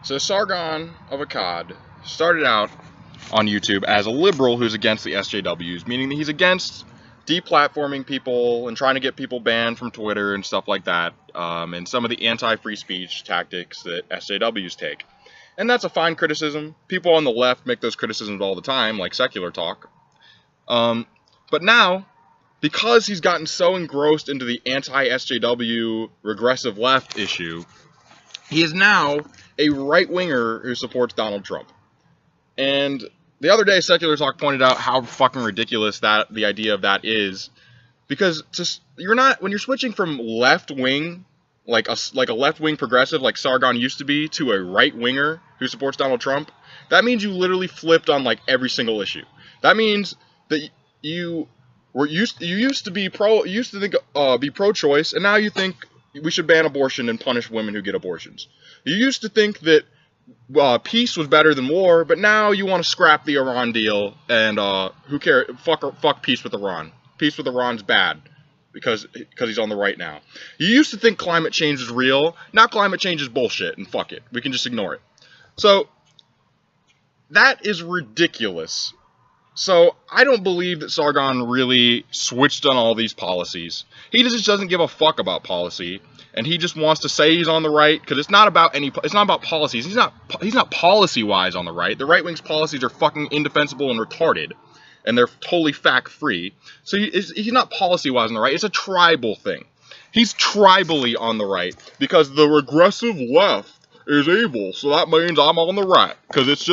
So Sargon of Akkad started out on YouTube as a liberal who's against the SJWs, meaning that he's against deplatforming people and trying to get people banned from Twitter and stuff like that, and some of the anti-free speech tactics that SJWs take. And that's a fine criticism. People on the left make those criticisms all the time, like secular talk. But now, because he's gotten so engrossed into the anti-SJW regressive left issue, he is now a right-winger who supports Donald Trump. And the other day, Secular Talk pointed out how fucking ridiculous that the idea of that is, because when you're switching from left-wing, like a left-wing progressive like Sargon used to be, to a right-winger who supports Donald Trump, that means you literally flipped on like every single issue. That means that you used to be pro-choice, and now you think we should ban abortion and punish women who get abortions. You used to think that peace was better than war, but now you want to scrap the Iran deal, and who cares? Fuck peace with Iran. Peace with Iran's bad because he's on the right now. You used to think climate change is real. Now climate change is bullshit, and fuck it. We can just ignore it. So that is ridiculous. So I don't believe that Sargon really switched on all these policies. He just doesn't give a fuck about policy, and he just wants to say he's on the right because it's not about policies. He's not policy-wise on the right. The right wing's policies are fucking indefensible and retarded, and they're totally fact-free. So he's not policy-wise on the right. It's a tribal thing. He's tribally on the right because the regressive left is evil, so that means I'm on the right, because it's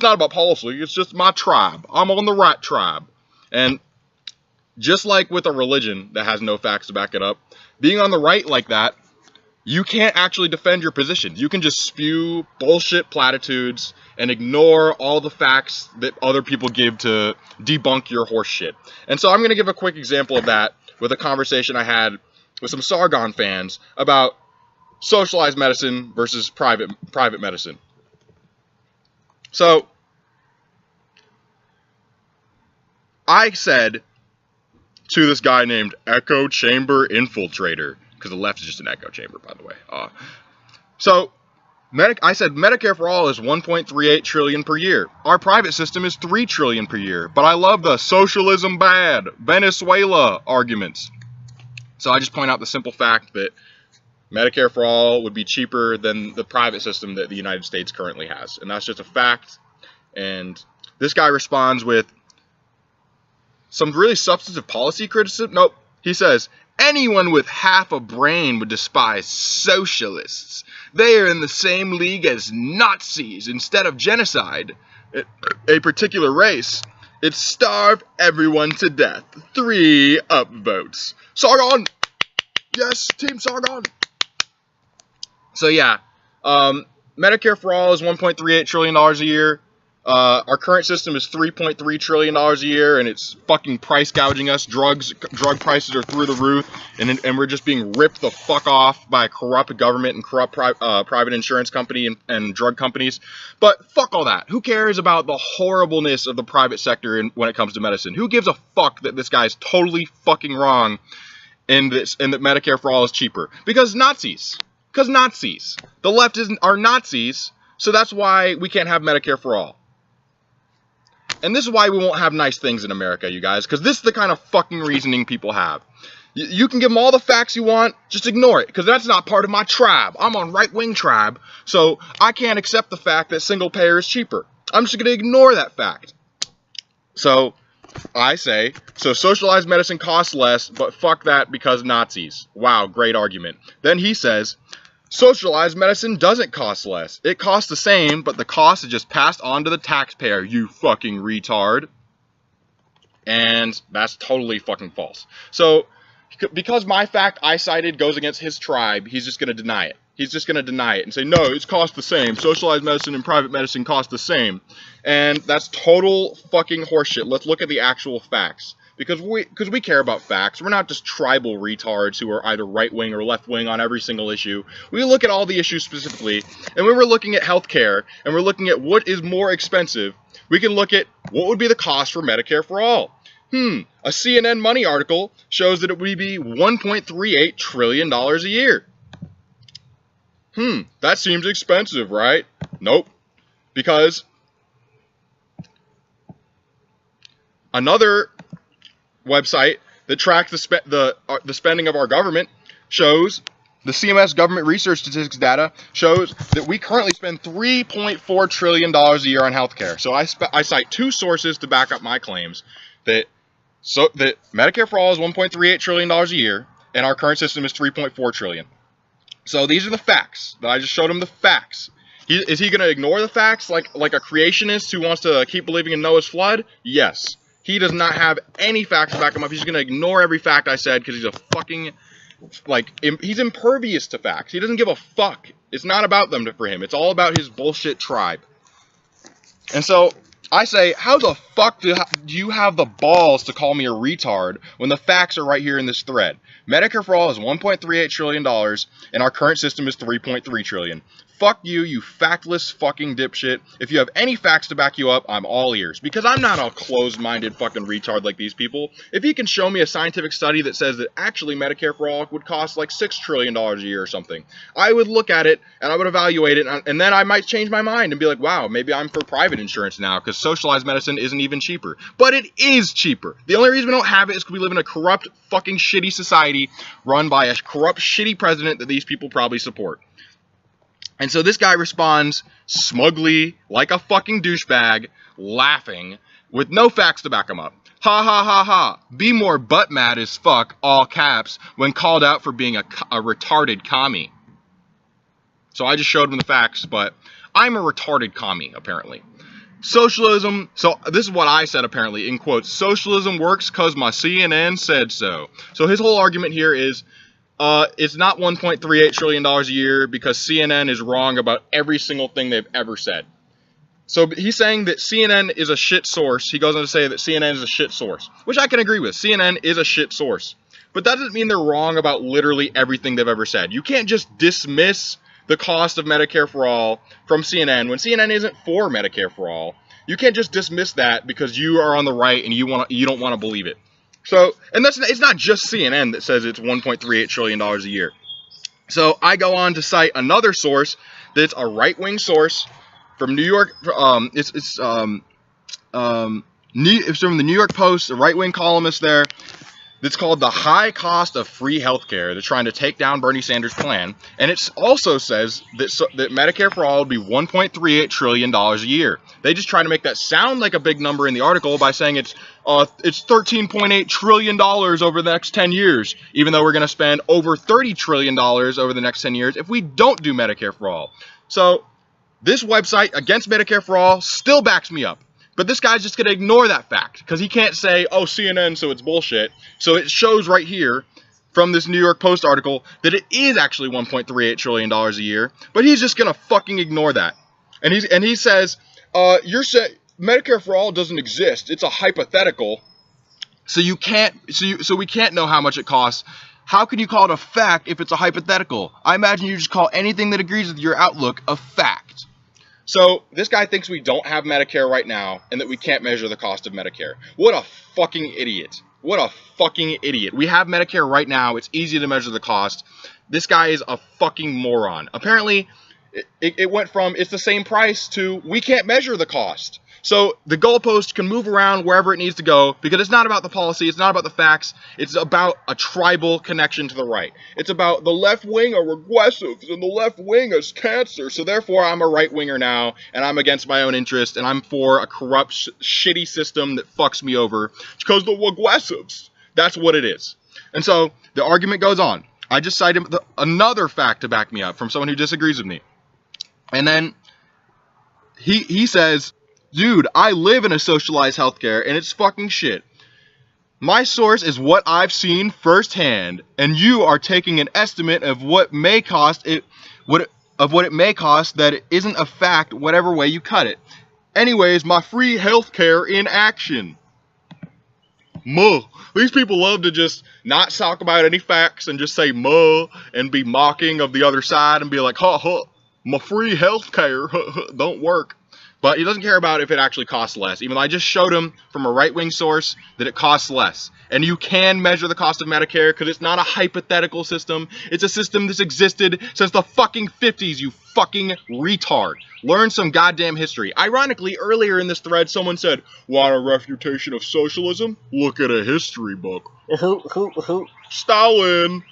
not about policy, it's just my tribe. I'm on the right tribe. And just like with a religion that has no facts to back it up, being on the right like that, you can't actually defend your position. You can just spew bullshit platitudes and ignore all the facts that other people give to debunk your horse shit. And so I'm going to give a quick example of that with a conversation I had with some Sargon fans about socialized medicine versus private medicine. So I said to this guy named Echo Chamber Infiltrator, because the left is just an echo chamber, by the way. I said Medicare for all is 1.38 trillion per year. Our private system is 3 trillion per year. But I love the socialism bad, Venezuela arguments. So I just point out the simple fact that Medicare for all would be cheaper than the private system that the United States currently has. And that's just a fact. And this guy responds with some really substantive policy criticism. Nope. He says, anyone with half a brain would despise socialists. They are in the same league as Nazis. Instead of genocide, a particular race, it starved everyone to death. 3 upvotes. Sargon! Yes, Team Sargon! So yeah, Medicare for all is $1.38 trillion a year. Our current system is $3.3 trillion a year, and it's fucking price gouging us. Drug prices are through the roof, and we're just being ripped the fuck off by a corrupt government and corrupt private insurance company and drug companies. But fuck all that. Who cares about the horribleness of the private sector when it comes to medicine? Who gives a fuck that this guy's totally fucking wrong and that Medicare for all is cheaper? Because Nazis. Because Nazis. The left are Nazis, so that's why we can't have Medicare for all. And this is why we won't have nice things in America, you guys, because this is the kind of fucking reasoning people have. You can give them all the facts you want, just ignore it, because that's not part of my tribe. I'm on right-wing tribe, so I can't accept the fact that single payer is cheaper. I'm just going to ignore that fact. So I say, so socialized medicine costs less, but fuck that because Nazis. Wow, great argument. Then he says, socialized medicine doesn't cost less. It costs the same, but the cost is just passed on to the taxpayer, you fucking retard. And that's totally fucking false. So, because my fact I cited goes against his tribe, he's just going to deny it. He's just going to deny it and say, no, it's cost the same. Socialized medicine and private medicine cost the same. And that's total fucking horseshit. Let's look at the actual facts. Because we care about facts. We're not just tribal retards who are either right-wing or left-wing on every single issue. We look at all the issues specifically, and when we're looking at healthcare, and we're looking at what is more expensive, we can look at what would be the cost for Medicare for all. A CNN Money article shows that it would be $1.38 trillion a year. That seems expensive, right? Nope. Because another website that tracks the spending of our government shows, the CMS government research statistics data shows that we currently spend $3.4 trillion a year on healthcare. So I cite two sources to back up my claims that Medicare for all is $1.38 trillion a year and our current system is $3.4 trillion. So these are the facts. I just showed him the facts. Is he going to ignore the facts like a creationist who wants to keep believing in Noah's flood? Yes. He does not have any facts to back him up. He's going to ignore every fact I said because he's a fucking, he's impervious to facts. He doesn't give a fuck. It's not about them for him. It's all about his bullshit tribe. And so I say, how the fuck do you have the balls to call me a retard when the facts are right here in this thread? Medicare for all is $1.38 trillion and our current system is $3.3 trillion. Fuck you, you factless fucking dipshit. If you have any facts to back you up, I'm all ears. Because I'm not a closed-minded fucking retard like these people. If he can show me a scientific study that says that actually Medicare for all would cost like $6 trillion a year or something, I would look at it and I would evaluate it, and then I might change my mind and be like, wow, maybe I'm for private insurance now because socialized medicine isn't even cheaper. But it is cheaper. The only reason we don't have it is because we live in a corrupt, fucking shitty society run by a corrupt, shitty president that these people probably support. And so this guy responds smugly, like a fucking douchebag, laughing, with no facts to back him up. Ha ha ha ha. Be more butt mad as fuck, all caps, when called out for being a retarded commie. So I just showed him the facts, but I'm a retarded commie, apparently. Socialism, so this is what I said apparently, in quotes, socialism works cause my CNN said so. So his whole argument here is, it's not $1.38 trillion a year because CNN is wrong about every single thing they've ever said. So he's saying that CNN is a shit source. He goes on to say that CNN is a shit source, which I can agree with. CNN is a shit source. But that doesn't mean they're wrong about literally everything they've ever said. You can't just dismiss the cost of Medicare for all from CNN when CNN isn't for Medicare for all. You can't just dismiss that because you are on the right and you don't want to believe it. So, and it's not just CNN that says it's $1.38 trillion a year. So I go on to cite another source that's a right-wing source from New York. It's from the New York Post, a right-wing columnist there. That's called The High Cost of Free Healthcare. They're trying to take down Bernie Sanders' plan. And it also says that Medicare for all would be $1.38 trillion a year. They just try to make that sound like a big number in the article by saying it's $13.8 trillion over the next 10 years, even though we're going to spend over $30 trillion over the next 10 years if we don't do Medicare for all. So this website against Medicare for all still backs me up. But this guy's just going to ignore that fact because he can't say, oh, CNN, so it's bullshit. So it shows right here from this New York Post article that it is actually $1.38 trillion a year. But he's just going to fucking ignore that. And he says, you're saying Medicare for all doesn't exist. It's a hypothetical. So we can't know how much it costs. How can you call it a fact if it's a hypothetical? I imagine you just call anything that agrees with your outlook a fact. So this guy thinks we don't have Medicare right now and that we can't measure the cost of Medicare. What a fucking idiot. What a fucking idiot. We have Medicare right now. It's easy to measure the cost. This guy is a fucking moron. Apparently, it went from it's the same price to we can't measure the cost. So the goalpost can move around wherever it needs to go because it's not about the policy, it's not about the facts, it's about a tribal connection to the right. It's about the left wing are regressives and the left wing is cancer, so therefore I'm a right winger now and I'm against my own interest and I'm for a corrupt, shitty system that fucks me over because the regressives. That's what it is. And so the argument goes on. I just cited another fact to back me up from someone who disagrees with me. And then he says, dude, I live in a socialized healthcare and it's fucking shit. My source is what I've seen firsthand, and you are taking an estimate of what it may cost that it isn't a fact whatever way you cut it. Anyways, my free healthcare in action. Muh. These people love to just not talk about any facts and just say muh and be mocking of the other side and be like, ha ha, my free healthcare don't work. But he doesn't care about if it actually costs less, even though I just showed him from a right-wing source that it costs less. And you can measure the cost of Medicare because it's not a hypothetical system. It's a system that's existed since the fucking 50s, you fucking retard. Learn some goddamn history. Ironically, earlier in this thread, someone said, want a refutation of socialism? Look at a history book. Stalin.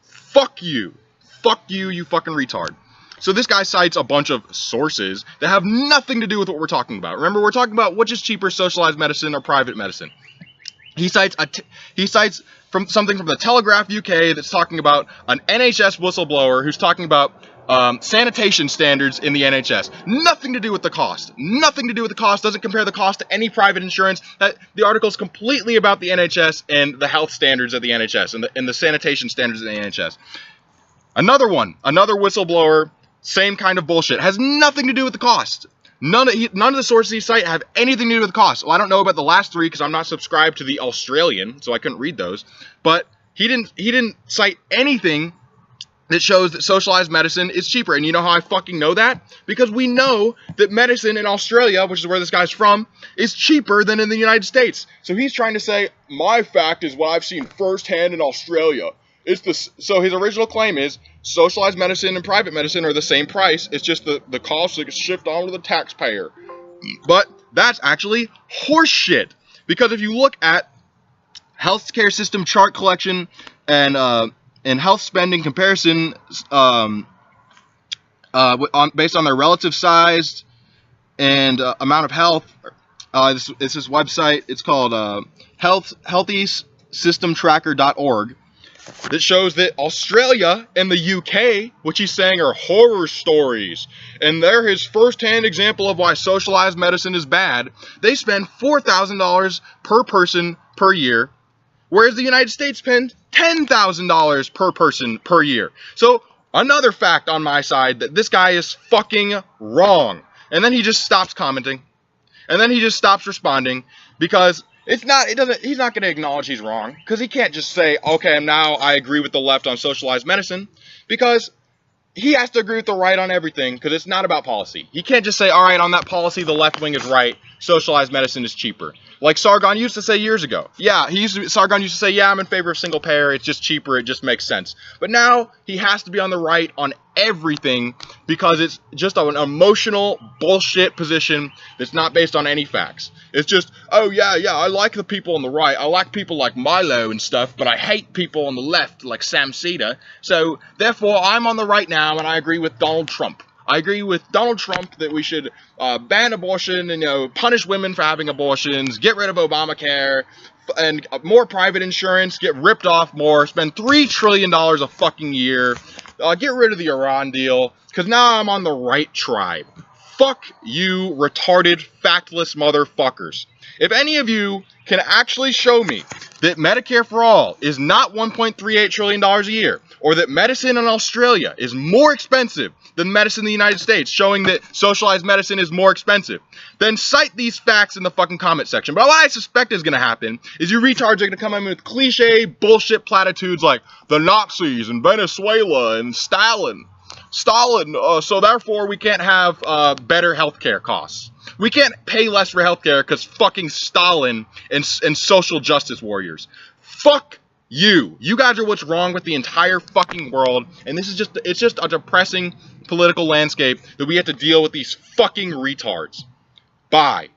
Fuck you. Fuck you, you fucking retard. So this guy cites a bunch of sources that have nothing to do with what we're talking about. Remember, we're talking about which is cheaper, socialized medicine or private medicine. He cites from something from the Telegraph UK that's talking about an NHS whistleblower who's talking about sanitation standards in the NHS. Nothing to do with the cost. Nothing to do with the cost. Doesn't compare the cost to any private insurance. The article is completely about the NHS and the health standards of the NHS and the sanitation standards of the NHS. Another whistleblower, same kind of bullshit. Has nothing to do with the cost. None of the sources he cite have anything to do with the cost. Well, I don't know about the last three because I'm not subscribed to the Australian, so I couldn't read those. But he didn't cite anything that shows that socialized medicine is cheaper. And you know how I fucking know that? Because we know that medicine in Australia, which is where this guy's from, is cheaper than in the United States. So he's trying to say, my fact is what I've seen firsthand in Australia. So his original claim is socialized medicine and private medicine are the same price. It's just the cost that gets shipped on to the taxpayer. But that's actually horseshit. Because if you look at healthcare system chart collection and health spending comparison based on their relative size and amount of health, it's this website. It's called healthysystemtracker.org. That shows that Australia and the UK, which he's saying are horror stories, and they're his first-hand example of why socialized medicine is bad, they spend $4,000 per person per year, whereas the United States spends $10,000 per person per year. So, another fact on my side that this guy is fucking wrong. And then he just stops commenting. And then he just stops responding because he's not going to acknowledge he's wrong, because he can't just say, okay, now I agree with the left on socialized medicine, because he has to agree with the right on everything, because it's not about policy. He can't just say, all right, on that policy, the left wing is right, socialized medicine is cheaper. Like Sargon used to say years ago. Yeah, Sargon used to say, yeah, I'm in favor of single payer, it's just cheaper, it just makes sense. But now, he has to be on the right on everything, because it's just an emotional bullshit position that's not based on any facts. It's just, oh yeah, I like the people on the right, I like people like Milo and stuff, but I hate people on the left like Sam Cedar, so therefore I'm on the right now and I agree with Donald Trump. I agree with Donald Trump that we should ban abortion and, punish women for having abortions, get rid of Obamacare, and more private insurance, get ripped off more, spend $3 trillion a fucking year, get rid of the Iran deal, because now I'm on the right tribe. Fuck you, retarded, factless motherfuckers. If any of you can actually show me that Medicare for All is not $1.38 trillion a year, or that medicine in Australia is more expensive than medicine in the United States, showing that socialized medicine is more expensive, then cite these facts in the fucking comment section. But what I suspect is going to happen is you retards are going to come in with cliche bullshit platitudes like the Nazis and Venezuela and Stalin, so therefore we can't have better healthcare costs. We can't pay less for healthcare because fucking Stalin and social justice warriors. Fuck you. You guys are what's wrong with the entire fucking world, and it's just a depressing political landscape that we have to deal with these fucking retards. Bye.